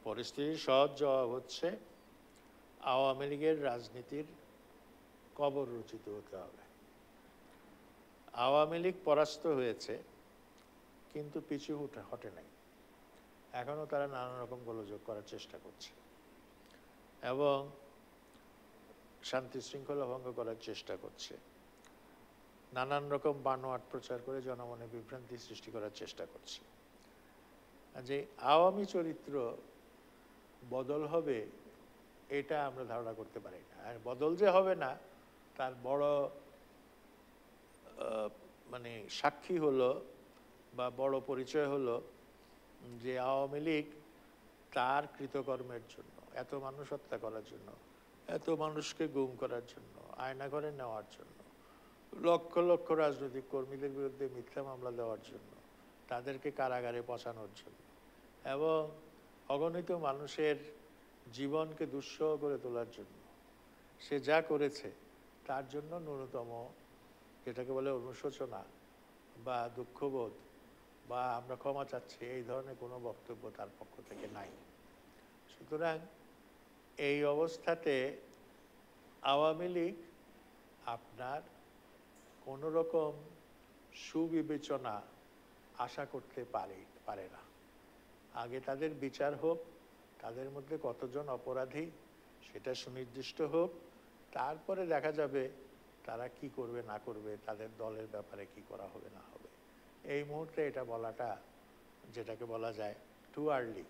পরিস্থিতির সহজ জবাব হচ্ছে আওয়ামী লীগের রাজনীতির কবর রচিত হতে হবে। আওয়ামী লীগ পরাস্ত হয়েছে, কিন্তু পিছু হটে নাই। এখনও তারা নানা রকম গোলযোগ করার চেষ্টা করছে এবং শান্তি শৃঙ্খলা ভঙ্গ করার চেষ্টা করছে, নানান রকম বানোয়াট প্রচার করে জনমনে বিভ্রান্তি সৃষ্টি করার চেষ্টা করছে। যে আওয়ামী চরিত্র বদল হবে এটা আমরা ধারণা করতে পারি না। আর বদল যে হবে না তার বড় মানে সাক্ষী হলো বা বড় পরিচয় হলো যে আওয়ামী লীগ তার কৃতকর্মের জন্য, এত মানুষ হত্যা করার জন্য, এত মানুষকে গুম করার জন্য, আয়নাঘরে নেওয়ার জন্য, লক্ষ লক্ষ রাজনৈতিক কর্মীদের বিরুদ্ধে মিথ্যা মামলা দেওয়ার জন্য, তাদেরকে কারাগারে পচানোর জন্য এবং অগণিত মানুষের জীবনকে দুঃসহ করে তোলার জন্য সে যা করেছে তার জন্য ন্যূনতম যেটাকে বলে অনুশোচনা বা দুঃখবোধ বা আমরা ক্ষমা চাচ্ছি এই ধরনের কোনো বক্তব্য তার পক্ষ থেকে নাই। সুতরাং এই অবস্থাতে আওয়ামী লীগ আপনার কোনো রকম সুবিবেচনা আশা করতে পারে না। আগে তাদের বিচার হোক, তাদের মধ্যে কতজন অপরাধী সেটা সুনির্দিষ্ট হোক, তারপরে দেখা যাবে তারা কি করবে না করবে, তাদের দলের ব্যাপারে কি করা হবে না হবে। এই মুহূর্তে এটা বলাটা যেটাকে বলা যায় টু আর্লি।